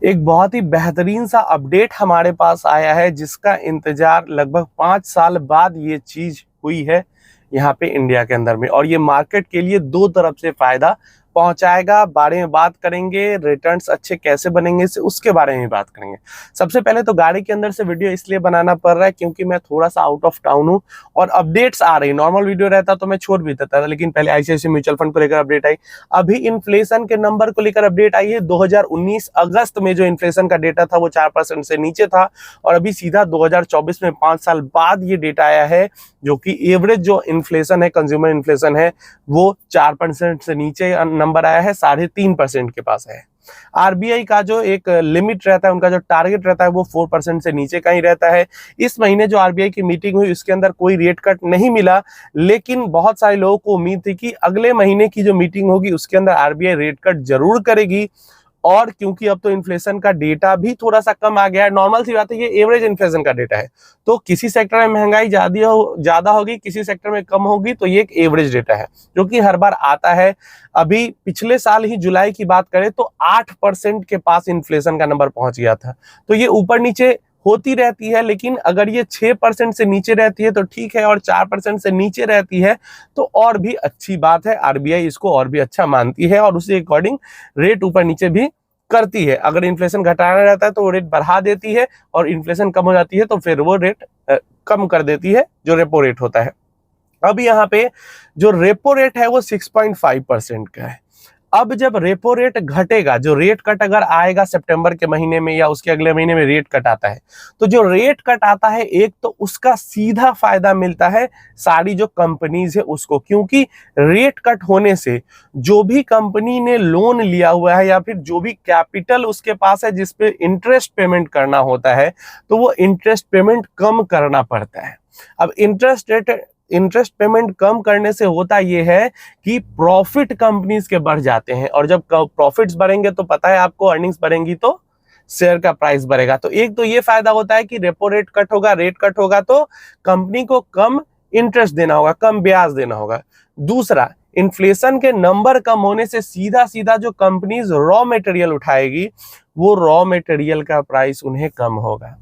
एक बहुत ही बेहतरीन सा अपडेट हमारे पास आया है, जिसका इंतजार लगभग 5 साल बाद ये चीज हुई है यहाँ पे इंडिया के अंदर में। और ये मार्केट के लिए दो तरफ से फायदा पहुंचाएगा। बारे में बात करेंगे, रिटर्न्स अच्छे कैसे बनेंगे से उसके बारे में बात करेंगे। सबसे पहले तो गाड़ी के अंदर से वीडियो इसलिए बनाना पड़ रहा है क्योंकि मैं थोड़ा सा आउट ऑफ टाउन हूँ और अपडेट्स आ रही। नॉर्मल वीडियो रहता तो मैं छोड़ भी देता था, लेकिन पहले आईसीआईसीआई म्यूचुअल फंड को लेकर अपडेट आई। अभी इन्फ्लेशन के नंबर को लेकर अपडेट आई है। 2019 अगस्त में जो इन्फ्लेशन का डेटा था वो 4% से नीचे था, और अभी सीधा 2024 में 5 साल बाद ये डेटा आया है, जो कि एवरेज जो इन्फ्लेशन है, कंज्यूमर इन्फ्लेशन है, वो 4% से नीचे नंबर आया है, 3.5% के पास है। आरबीआई का जो एक लिमिट रहता है, उनका जो टारगेट रहता है वो 4% से नीचे का ही रहता है। इस महीने जो आरबीआई की मीटिंग हुई उसके अंदर कोई रेट कट नहीं मिला, लेकिन बहुत सारे लोगों को उम्मीद थी कि अगले महीने की जो मीटिंग होगी उसके अंदर आरबीआई रेट कट जरूर करेगी। और क्योंकि अब तो इन्फ्लेशन का डेटा भी थोड़ा सा कम आ गया है, नॉर्मल सी बात है, ये एवरेज इन्फ्लेशन का डेटा है, तो किसी सेक्टर में महंगाई ज्यादा होगी, किसी सेक्टर में कम होगी, तो ये एक एवरेज डेटा है जो कि हर बार आता है। अभी पिछले साल ही जुलाई की बात करें तो 8% के पास इन्फ्लेशन का नंबर पहुंच गया था। तो ये ऊपर नीचे होती रहती है, लेकिन अगर ये 6% से नीचे रहती है तो ठीक है, और 4% से नीचे रहती है तो और भी अच्छी बात है। आरबीआई इसको और भी अच्छा मानती है और उसी अकॉर्डिंग रेट ऊपर नीचे भी करती है। अगर इन्फ्लेशन घटाना रहता है तो वो रेट बढ़ा देती है, और इन्फ्लेशन कम हो जाती है तो फिर वो रेट कम कर देती है, जो रेपो रेट होता है। अब यहाँ पे जो रेपो रेट है वो 6.5% का है। अब जब रेपो रेट घटेगा, जो रेट कट अगर आएगा सितंबर के महीने में या उसके अगले महीने में रेट कट आता है, तो जो रेट कट आता है एक तो उसका सीधा फायदा मिलता है सारी जो कंपनीज है उसको, क्योंकि रेट कट होने से जो भी कंपनी ने लोन लिया हुआ है या फिर जो भी कैपिटल उसके पास है जिसपे इंटरेस्ट पेमेंट करना होता है, तो वो इंटरेस्ट पेमेंट कम करना पड़ता है। अब इंटरेस्ट पेमेंट कम करने से होता यह है कि प्रॉफिट कंपनीज के बढ़ जाते हैं, और जब प्रॉफिट्स बढ़ेंगे तो पता है आपको, अर्निंग्स बढ़ेंगी तो शेयर का प्राइस बढ़ेगा। तो एक तो ये फायदा होता है कि रेपो रेट कट होगा, रेट कट होगा तो कंपनी को कम इंटरेस्ट देना होगा, कम ब्याज देना होगा। दूसरा, इन्फ्लेशन के नंबर कम होने से सीधा सीधा जो कंपनीज रॉ मटेरियल उठाएगी, वो रॉ मटेरियल का प्राइस उन्हें कम होगा।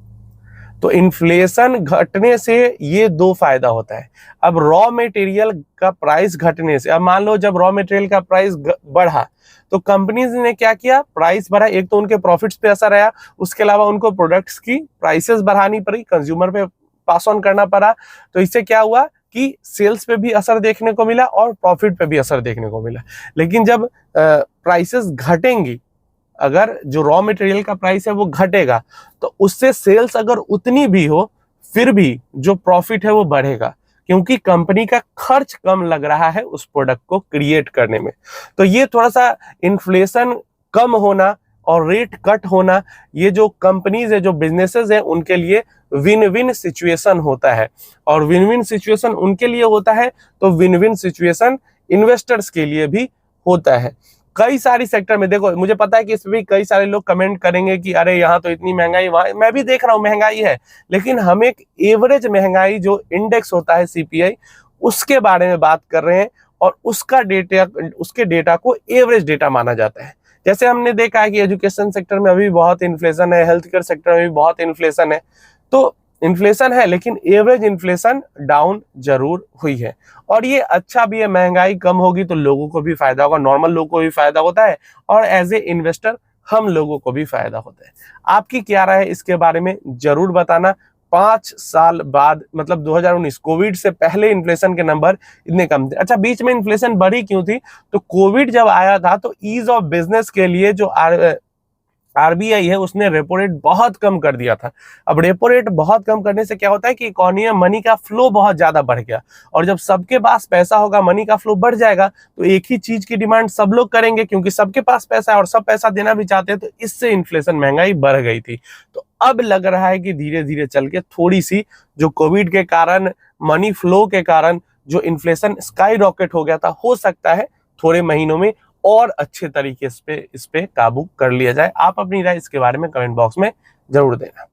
तो इन्फ्लेशन घटने से ये दो फायदा होता है। अब रॉ मटेरियल का प्राइस घटने से, अब मान लो जब रॉ मटेरियल का प्राइस बढ़ा तो कंपनीज ने क्या किया, प्राइस बढ़ा, एक तो उनके प्रॉफिट्स पे असर आया, उसके अलावा उनको प्रोडक्ट्स की प्राइसेस बढ़ानी पड़ी, कंज्यूमर पे पास ऑन करना पड़ा। तो इससे क्या हुआ कि सेल्स पे भी असर देखने को मिला और प्रॉफिट पे भी असर देखने को मिला। लेकिन जब प्राइसेस घटेंगी, अगर जो रॉ मटेरियल का प्राइस है वो घटेगा, तो उससे सेल्स अगर उतनी भी हो फिर भी जो प्रॉफिट है वो बढ़ेगा, क्योंकि कंपनी का खर्च कम लग रहा है उस प्रोडक्ट को क्रिएट करने में। तो ये थोड़ा सा इन्फ्लेशन कम होना और रेट कट होना, ये जो कंपनीज है, जो बिजनेसेस है, उनके लिए विन विन सिचुएशन होता है। और विन विन सिचुएशन उनके लिए होता है तो विन विन सिचुएशन इन्वेस्टर्स के लिए भी होता है। कई सारी सेक्टर में देखो, मुझे पता है कि इसमें भी कई सारे लोग कमेंट करेंगे कि अरे यहाँ तो इतनी महंगाई, वहां मैं भी देख रहा हूँ महंगाई है, लेकिन हम एक एवरेज महंगाई जो इंडेक्स होता है सीपीआई, उसके बारे में बात कर रहे हैं, और उसके डेटा को एवरेज डेटा माना जाता है। जैसे हमने देखा है कि एजुकेशन सेक्टर में अभी बहुत इन्फ्लेशन है, हेल्थ केयर सेक्टर में भी बहुत इन्फ्लेशन है। तो इन्फ्लेशन है, लेकिन एवरेज इन्फ्लेशन डाउन जरूर हुई है, और ये अच्छा भी है। महंगाई कम होगी तो लोगों को भी फायदा होगा, नॉर्मल लोगों को भी फायदा होता है, और एज ए इन्वेस्टर हम लोगों को भी फायदा होता है। आपकी क्या राय है इसके बारे में जरूर बताना। 5 साल बाद, मतलब 2019 कोविड से पहले इन्फ्लेशन के नंबर इतने कम थे। अच्छा, बीच में इन्फ्लेशन बढ़ी क्यों थी? तो कोविड जब आया था तो ईज ऑफ बिजनेस के लिए जो आरबीआई है उसने रेपो रेट बहुत कम कर दिया था। अब रेपो रेट बहुत कम करने से क्या होता है कि इकोनॉमी में मनी का फ्लो बहुत ज्यादा बढ़ गया, और जब सबके पास पैसा होगा, मनी का फ्लो बढ़ जाएगा, तो एक ही चीज की डिमांड सब लोग करेंगे, क्योंकि सबके पास पैसा है और सब पैसा देना भी चाहते हैं। तो इससे इन्फ्लेशन, महंगाई बढ़ गई थी। तो अब लग रहा है कि धीरे धीरे चल के थोड़ी सी जो कोविड के कारण, मनी फ्लो के कारण जो इन्फ्लेशन स्काई रॉकेट हो गया था, हो सकता है थोड़े महीनों में और अच्छे तरीके से इस पे काबू कर लिया जाए। आप अपनी राय इसके बारे में कमेंट बॉक्स में जरूर देना।